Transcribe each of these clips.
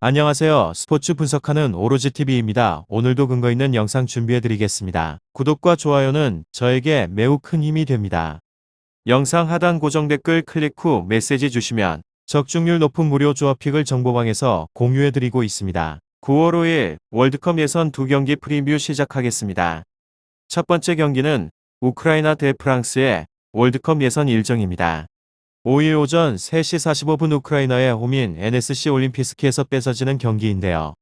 안녕하세요. 스포츠 분석하는 오로지TV입니다. 오늘도 근거 있는 영상 준비해드리겠습니다. 구독과 좋아요는 저에게 매우 큰 힘이 됩니다. 영상 하단 고정 댓글 클릭 후 메시지 주시면 적중률 높은 무료 조합픽을 정보방에서 공유해드리고 있습니다. 9월 5일 월드컵 예선 2경기 프리뷰 시작하겠습니다. 첫 번째 경기는 우크라이나 대 프랑스의 월드컵 예선 일정입니다. 5일 오전 3시 45분 우크라이나의 홈인 NSC 올림피스키에서 뺏어지는 경기인데요.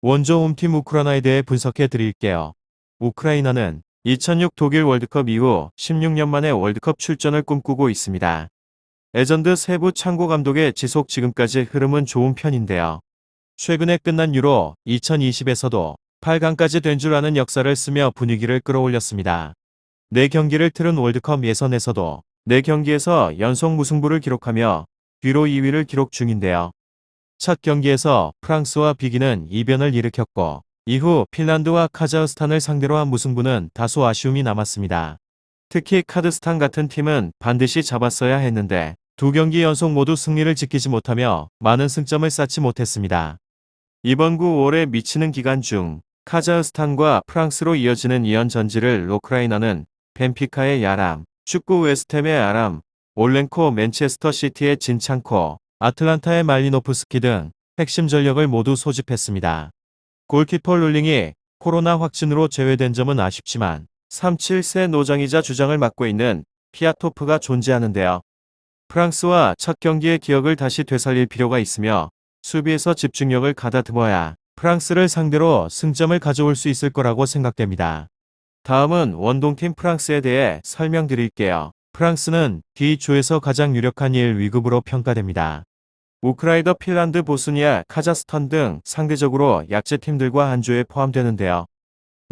원조 홈팀 우크라이나에 대해 분석해 드릴게요. 우크라이나는 2006 독일 월드컵 이후 16년 만에 월드컵 출전을 꿈꾸고 있습니다. 레전드 세부 창고 감독의 지속 지금까지 흐름은 좋은 편인데요. 최근에 끝난 유로 2020에서도 8강까지 된 줄 아는 역사를 쓰며 분위기를 끌어올렸습니다. 4경기를 틀은 월드컵 예선에서도 4경기에서 연속 무승부를 기록하며 뒤로 2위를 기록 중인데요. 첫 경기에서 프랑스와 비기는 이변을 일으켰고 이후 핀란드와 카자흐스탄을 상대로 한 무승부는 다소 아쉬움이 남았습니다. 특히 카드스탄 같은 팀은 반드시 잡았어야 했는데 2경기 연속 모두 승리를 지키지 못하며 많은 승점을 쌓지 못했습니다. 이번 9월에 미치는 기간 중 카자흐스탄과 프랑스로 이어지는 2연 전지를 우크라이나는 벤피카의 야람, 축구 웨스트햄의 아람, 올랭코 맨체스터 시티의 진창코, 아틀란타의 말리노프스키 등 핵심 전력을 모두 소집했습니다. 골키퍼 룰링이 코로나 확진으로 제외된 점은 아쉽지만 37세 노장이자 주장을 맡고 있는 피아토프가 존재하는데요. 프랑스와 첫 경기의 기억을 다시 되살릴 필요가 있으며 수비에서 집중력을 가다듬어야 프랑스를 상대로 승점을 가져올 수 있을 거라고 생각됩니다. 다음은 원동팀 프랑스에 대해 설명드릴게요. 프랑스는 D조에서 가장 유력한 1위급으로 평가됩니다. 우크라이나, 핀란드, 보스니아, 카자흐스탄 등 상대적으로 약체팀들과 한 조에 포함되는데요.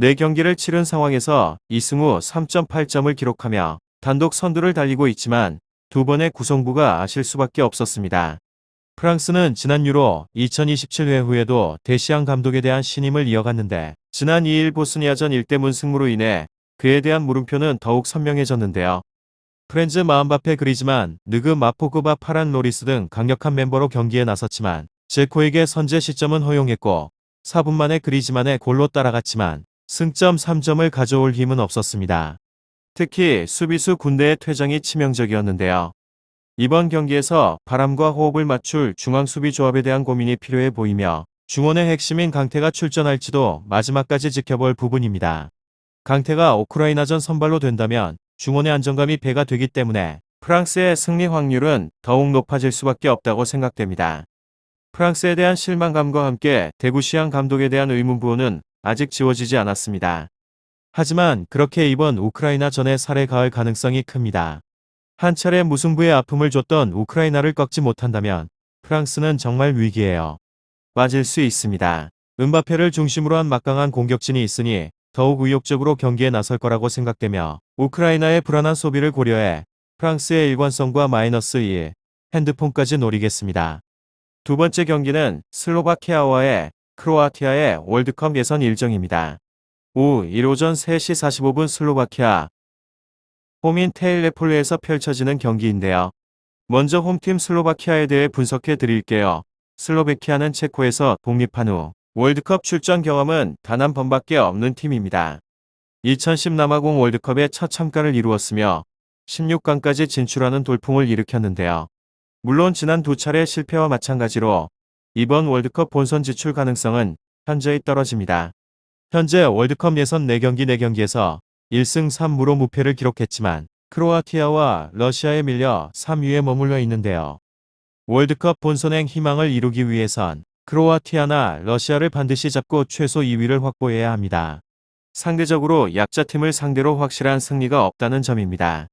4경기를 치른 상황에서 2승 후 3.8점을 기록하며 단독 선두를 달리고 있지만 두 번의 구성부가 아실 수밖에 없었습니다. 프랑스는 지난 유로 2027회 후에도 데시앙 감독에 대한 신임을 이어갔는데 지난 2일 보스니아전 1대0 승무로 인해 그에 대한 물음표는 더욱 선명해졌는데요. 프렌즈 마음바페 그리즈만, 느그 마포그바 파란 로리스 등 강력한 멤버로 경기에 나섰지만 제코에게 선제 시점은 허용했고 4분 만에 그리즈만의 골로 따라갔지만 승점 3점을 가져올 힘은 없었습니다. 특히 수비수 군대의 퇴장이 치명적이었는데요. 이번 경기에서 바람과 호흡을 맞출 중앙수비 조합에 대한 고민이 필요해 보이며 중원의 핵심인 강태가 출전할지도 마지막까지 지켜볼 부분입니다. 강태가 우크라이나전 선발로 된다면 중원의 안정감이 배가 되기 때문에 프랑스의 승리 확률은 더욱 높아질 수밖에 없다고 생각됩니다. 프랑스에 대한 실망감과 함께 데구시안 감독에 대한 의문부호는 아직 지워지지 않았습니다. 하지만 그렇게 이번 우크라이나전에 살에 가을 가능성이 큽니다. 한 차례 무승부의 아픔을 줬던 우크라이나를 꺾지 못한다면 프랑스는 정말 위기예요. 빠질 수 있습니다. 은바페를 중심으로 한 막강한 공격진이 있으니 더욱 의욕적으로 경기에 나설 거라고 생각되며 우크라이나의 불안한 소비를 고려해 프랑스의 일관성과 -1 핸드폰까지 노리겠습니다. 두 번째 경기는 슬로바키아와의 크로아티아의 월드컵 예선 일정입니다. 오후 1오전 3시 45분 슬로바키아 홈인 테일레폴레에서 펼쳐지는 경기인데요. 먼저 홈팀 슬로바키아에 대해 분석해 드릴게요. 슬로베키아는 체코에서 독립한 후 월드컵 출전 경험은 단 한 번밖에 없는 팀입니다. 2010 남아공 월드컵에 첫 참가를 이루었으며 16강까지 진출하는 돌풍을 일으켰는데요. 물론 지난 두 차례 실패와 마찬가지로 이번 월드컵 본선 진출 가능성은 현저히 떨어집니다. 현재 월드컵 예선 4경기 4경기에서 1승 3무로 무패를 기록했지만 크로아티아와 러시아에 밀려 3위에 머물러 있는데요. 월드컵 본선행 희망을 이루기 위해선 크로아티아나 러시아를 반드시 잡고 최소 2위를 확보해야 합니다. 상대적으로 약자팀을 상대로 확실한 승리가 없다는 점입니다.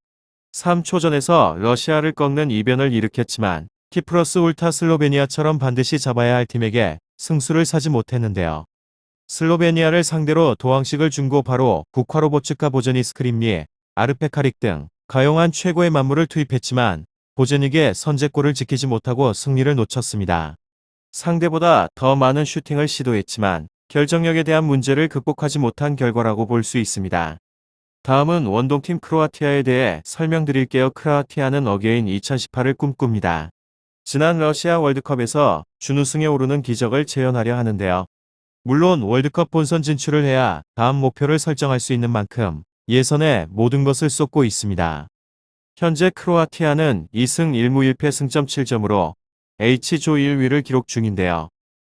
3초전에서 러시아를 꺾는 이변을 일으켰지만 키프러스 울타 슬로베니아처럼 반드시 잡아야 할 팀에게 승수를 사지 못했는데요. 슬로베니아를 상대로 도항식을 준고 바로 부카로보츠카 보제니 스크림리, 아르페카릭 등 가용한 최고의 만물을 투입했지만 보제닉의 선제골을 지키지 못하고 승리를 놓쳤습니다. 상대보다 더 많은 슈팅을 시도했지만 결정력에 대한 문제를 극복하지 못한 결과라고 볼 수 있습니다. 다음은 원동팀 크로아티아에 대해 설명드릴게요. 크로아티아는 어게인 2018을 꿈꿉니다. 지난 러시아 월드컵에서 준우승에 오르는 기적을 재현하려 하는데요. 물론 월드컵 본선 진출을 해야 다음 목표를 설정할 수 있는 만큼 예선에 모든 것을 쏟고 있습니다. 현재 크로아티아는 2승 1무 1패 승점 7점으로 H조 1위를 기록 중인데요.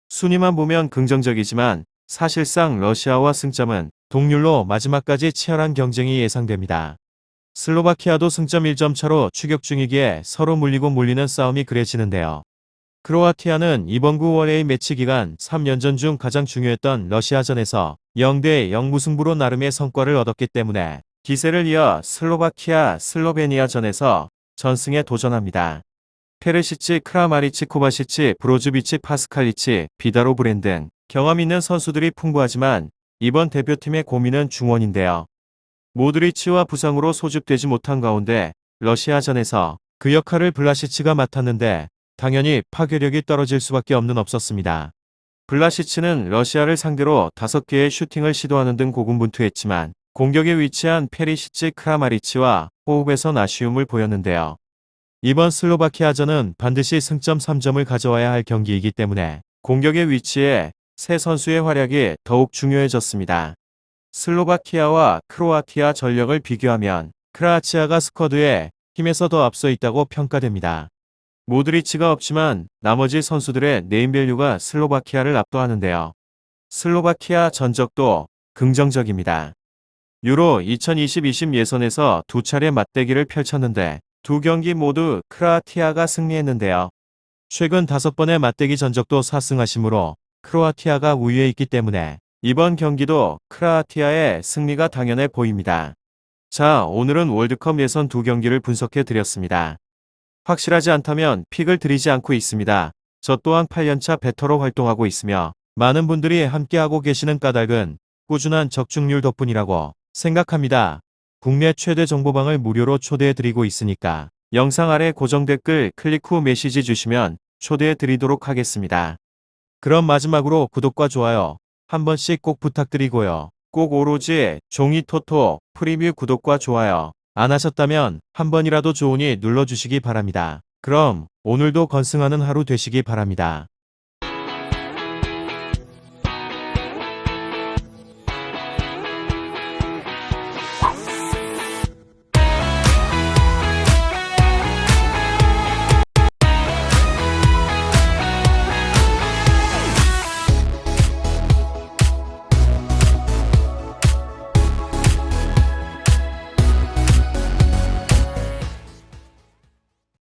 순위만 보면 긍정적이지만 사실상 러시아와 승점은 동률로 마지막까지 치열한 경쟁이 예상됩니다. 슬로바키아도 승점 1점 차로 추격 중이기에 서로 물리고 몰리는 싸움이 그래지는데요. 크로아티아는 이번 9월의 매치 기간 3연전 중 가장 중요했던 러시아전에서 0대0 무승부로 나름의 성과를 얻었기 때문에 기세를 이어 슬로베니아전에서 전승에 도전합니다. 페르시치, 크라마리치, 코바시치, 브로즈비치, 파스칼리치, 비다로 브랜 등 경험 있는 선수들이 풍부하지만 이번 대표팀의 고민은 중원인데요. 모드리치와 부상으로 소집되지 못한 가운데 러시아전에서 그 역할을 블라시치가 맡았는데 당연히 파괴력이 떨어질 수밖에 없었습니다. 블라시치는 러시아를 상대로 5개의 슈팅을 시도하는 등 고군분투했지만 공격에 위치한 페리시치, 크라마리치와 호흡에선 아쉬움을 보였는데요. 이번 슬로바키아전은 반드시 승점 3점을 가져와야 할 경기이기 때문에 공격의 위치에 세 선수의 활약이 더욱 중요해졌습니다. 슬로바키아와 크로아티아 전력을 비교하면 크로아티아가 스쿼드에 힘에서 더 앞서 있다고 평가됩니다. 모드리치가 없지만 나머지 선수들의 네임밸류가 슬로바키아를 압도하는데요. 슬로바키아 전적도 긍정적입니다. 유로 2020 예선에서 두 차례 맞대기를 펼쳤는데 두 경기 모두 크로아티아가 승리했는데요. 최근 5번의 맞대기 전적도 4승하심으로 크로아티아가 우위에 있기 때문에 이번 경기도 크로아티아의 승리가 당연해 보입니다. 자, 오늘은 월드컵 예선 두 경기를 분석해 드렸습니다. 확실하지 않다면 픽을 드리지 않고 있습니다. 저 또한 8년차 베터로 활동하고 있으며 많은 분들이 함께하고 계시는 까닭은 꾸준한 적중률 덕분이라고 생각합니다. 국내 최대 정보방을 무료로 초대해 드리고 있으니까 영상 아래 고정 댓글 클릭 후 메시지 주시면 초대해 드리도록 하겠습니다. 그럼 마지막으로 구독과 좋아요 한 번씩 꼭 부탁드리고요. 꼭 오로지 종이 토토 프리뷰 구독과 좋아요 안 하셨다면 한 번이라도 좋으니 눌러주시기 바랍니다. 그럼 오늘도 건승하는 하루 되시기 바랍니다.